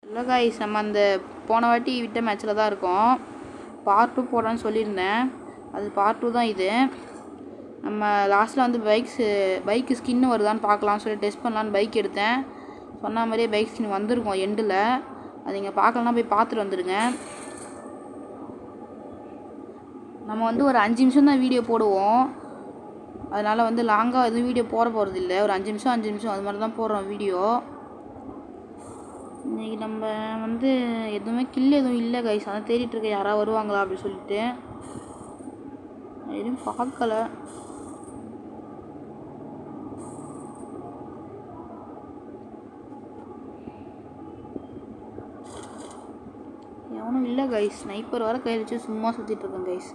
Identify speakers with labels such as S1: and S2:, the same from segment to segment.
S1: இல்லை காய்ஸ், நம்ம அந்த போன வாட்டி விட்ட மேட்ச்சில் தான் இருக்கோம். பார்ட் 2 போடலான்னு சொல்லியிருந்தேன். அது பார்ட் 2 தான் இது. நம்ம லாஸ்ட்டில் வந்து பைக்கு ஸ்கின்னு வருதான்னு பார்க்கலான்னு சொல்லி டெஸ்ட் பண்ணலான்னு பைக் எடுத்தேன். சொன்ன மாதிரியே பைக் ஸ்கின் வந்திருக்கும் எண்டில். அது நீங்கள் பார்க்கலன்னா போய் பார்த்துட்டு வந்துடுங்க. நம்ம வந்து ஒரு 5 நிமிஷம் தான் வீடியோ போடுவோம். அதனால் வந்து லாங்காக எதுவும் வீடியோ போட போகிறதில்ல. ஒரு 5 நிமிஷம் அது மாதிரி தான் போடுறோம் வீடியோ. இன்றைக்கி நம்ம வந்து எதுவுமே எதுவும் இல்லை கைஸ். அதான் தேடிட்டுருக்கேன் யாராவது வருவாங்களா அப்படின்னு சொல்லிட்டு. எதுவும் பார்க்கல. எவனும் இல்லை கைஸ். ஸ்னைப்பர் வர கையில் வச்சு சும்மா சுற்றிட்டுருக்கேன் கைஸ்.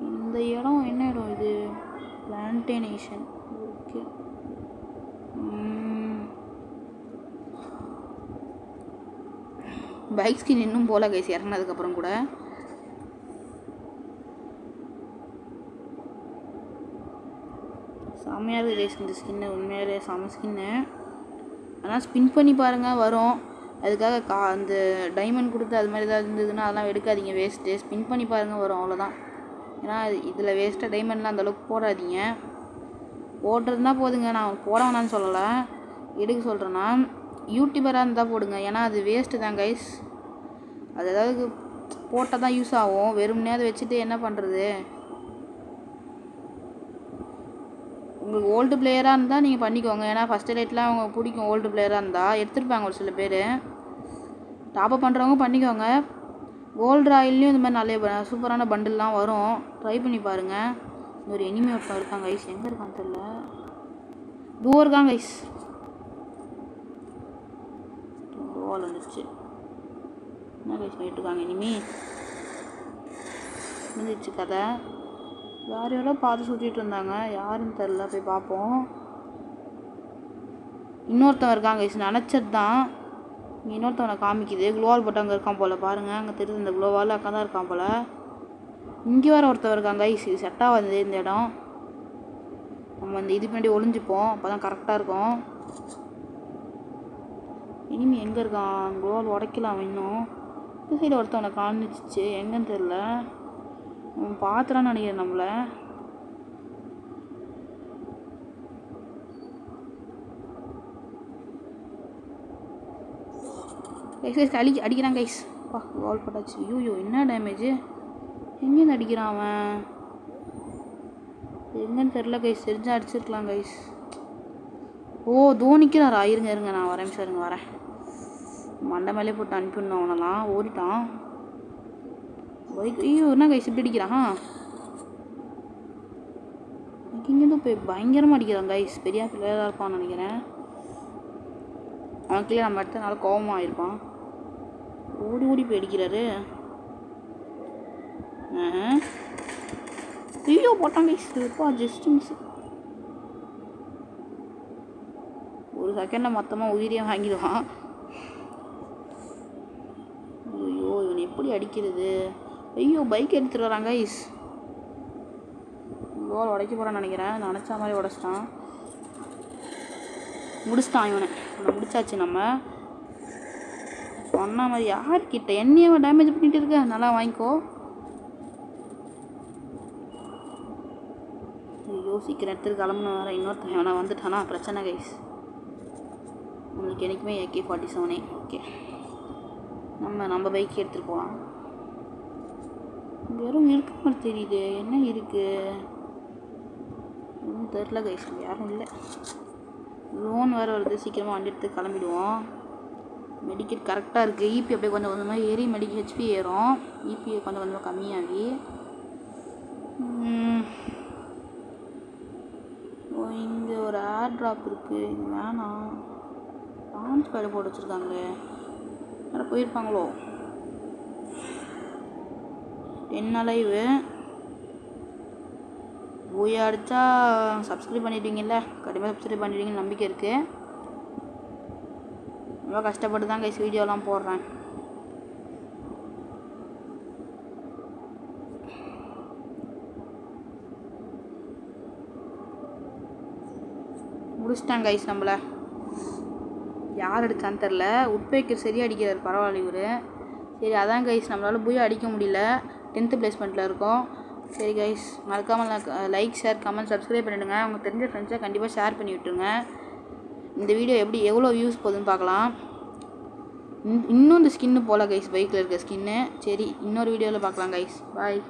S1: இந்த இடம் என்ன இடம் இது? பிளான்டேஷன். ஓகே. பைக் ஸ்கின் இன்னும் போல கைஸ் இறங்கினதுக்கப்புறம் கூட. செம்மையாக இருக்குது கைஸ் இந்த ஸ்கின்னு. உண்மையாலே செம்ம ஸ்கின்னு. ஆனால் ஸ்பின் பண்ணி பாருங்கள் வரும். அதுக்காக அந்த டைமண்ட் கொடுத்து அது மாதிரி ஏதாவது இருந்ததுன்னா அதெல்லாம் எடுக்காதீங்க, வேஸ்ட்டு. ஸ்பின் பண்ணி பாருங்கள் வரும், அவ்வளோதான். ஏன்னா இதில் வேஸ்ட்டாக டைமண்ட்லாம் அந்தளவுக்கு போடாதீங்க. போடுறதுனா போதுங்க. நான் போட வேணான்னு சொல்லலை, எடுக்க சொல்கிறேன்னா யூடியூபராக இருந்தால் போடுங்க. ஏன்னா அது வேஸ்ட்டு தான் கைஸ். அது ஏதாவது போட்டால் தான் யூஸ் ஆகும். வெறும்னே அதை வச்சுட்டு என்ன பண்ணுறது? உங்களுக்கு ஓல்டு பிளேயராக இருந்தால் நீங்கள் பண்ணிக்கோங்க. ஏன்னா ஃபஸ்ட்டு ரேட்லாம் அவங்க பிடிக்கும். ஓல்டு பிளேயராக இருந்தால் எடுத்துருப்பாங்க ஒரு சில பேர். டாப்அப் பண்ணுறவங்க பண்ணிக்கோங்க. கோல்டு ராயில்லையும் இந்த மாதிரி நிறைய சூப்பரான பண்டில்லாம் வரும். ட்ரை பண்ணி பாருங்கள். ஒரு எனிமி ஒருத்தன் இருக்காங்க கைஸ். எங்கே இருக்கான்னு தெரியல. டூர் இருக்காங்க கைஸ். டோல் வந்துடுச்சு. என்ன கைஸ் பண்ணிட்டு இருக்காங்க எனிமி? வந்துடுச்சு கதை. யாரையோட பார்த்து சுற்றிட்டு இருந்தாங்க, யாருன்னு தெரில. போய் பார்ப்போம். இன்னொருத்தவன் இருக்காங்க கைஸ். நினச்சது தான். இன்னொருத்தவனை காமிக்குது. குளோவால் போட்டு அங்கே இருக்கான் போல். பாருங்கள், அங்கே தெரியுது. இந்த குளோவால் அங்கே தான் இருக்கான் போல். இங்கே வேறு ஒருத்தவர் இருக்காங்க கைஸ். இது செட்டாக வந்தது இந்த இடம். நம்ம அந்த இது பின்னாடி ஒளிஞ்சுப்போம், அப்போ தான் கரெக்டாக இருக்கும். இனிமே எங்கே இருக்கான்? குளோவால் உடைக்கலாம் இன்னும். இந்த சைடு ஒருத்தவனை காமிச்சிச்சு, எங்கன்னு தெரில. பார்த்துலான்னு நினைக்கிறேன் நம்மளை. கைஸ் அடிக்கிறான் கைஸ். வால் போட்டாச்சு. ஐயோ என்ன டேமேஜ்! எங்கேருந்து அடிக்கிறான் அவன்? எங்கன்னு தெரில கைஸ். தெரிஞ்சால் அடிச்சிருக்கலாம் கைஸ். ஓ தோனிக்கிறாரா? இருங்க நான் வரேன் சார். வரேன். மண்டை மேலே போட்டு அனுப்பிடணும். அவனெல்லாம் ஓடிட்டான் பைக். ஐயோ என்ன கைஸ் இப்படி அடிக்கிறான்? இங்கேருந்து போய் பயங்கரமாக அடிக்கிறான் கைஸ். பெரிய பிள்ளையாக இருப்பான்னு நினைக்கிறேன். அவனுக்குள்ளே நம்ம இடத்துல கோபமாக இருப்பான். ஓடி போய் அடிக்கிறாரு. ஐயோ போட்டான் கைஸ். இப்போ ஜஸ்ட் மிஸ். ஒரு செகண்டில் மொத்தமாக உயிரியாக வாங்கிடுவான். ஐயோ இவன் எப்படி அடிக்கிறது? ஐயோ பைக் எடுத்துகிட்டு வரான் கைஸ். கோல் உடைக்க போகிறான்னு நினைக்கிறேன். நினச்சா மாதிரி உடச்சிட்டான். முடிச்சிட்டான் இவனை. முடிச்சாச்சு. நம்ம சொன்ன மாதிரி யார்கிட்ட என்னையே டேமேஜ் பண்ணிட்டு இருக்க? நல்லா வாங்கிக்கோ. ஐயோ சீக்கிரம் எடுத்துட்டு கிளம்புன வேறு. இன்னொருத்தன் எவனா வந்துட்டானா பிரச்சனை கைஸ். உங்களுக்கு என்றைக்குமே AK-47. ஓகே, நம்ம பைக் எடுத்துகிட்டு போகலாம். வெறும் இருக்க மாதிரி தெரியுது. என்ன இருக்குது ஒன்றும் தெரில கைஸ். யாரும் இல்லை. லோன் வேறு வருது. சீக்கிரமாக வண்டி எடுத்து கிளம்பிடுவோம். மெடிக்கெட் கரெக்டாக இருக்குது. இபி அப்படியே கொஞ்சம் கொஞ்சமாக ஏறி ஹெச்பி ஏறும். இபி கொஞ்சம் கொஞ்சமாக கம்மியாகி. இங்கே ஒரு ஏர் ட்ராப் இருக்குது. இது வேணாம். லான்ச் பேடு போட்டு வச்சுருக்காங்களே. வேறு போயிருப்பாங்களோ? 10 அலைவு போய் அடித்தா சப்ஸ்கிரைப் பண்ணிட்டீங்கல்ல. கண்டிப்பாக சப்ஸ்கிரைப் பண்ணிட்டீங்கன்னு நம்பிக்கை இருக்குது. ரொம்ப கஷ்டப்பட்டு தான் கைஸ் வீடியோலாம் போடுறேன். முடிச்சிட்டாங்க கைஸ் நம்மள. யார் அடித்தான்னு தெரில. உட்பேக்கர் சரியாக அடிக்கிறார், பரவாயில்ல இவர். சரி அதான் கைஸ் நம்மளால் போய் அடிக்க முடியல. 10th பிளேஸ்மெண்ட்டில் இருக்கோம். சரி கைஸ், மறக்காமல் லைக் ஷேர் கமெண்ட் சப்ஸ்கிரைப் பண்ணிவிடுங்க. அவங்க தெரிஞ்ச ஃப்ரெண்ட்ஸை கண்டிப்பாக ஷேர் பண்ணி விட்டுருங்க. இந்த வீடியோ எவ்வளோ வியூஸ் போகுதுன்னு பார்க்கலாம். இன்னும் இந்த ஸ்கின்னு போகல கைஸ், பைக்கில் இருக்க ஸ்கின்னு. சரி இன்னொரு வீடியோவில் பார்க்கலாம் கைஸ். பாய்.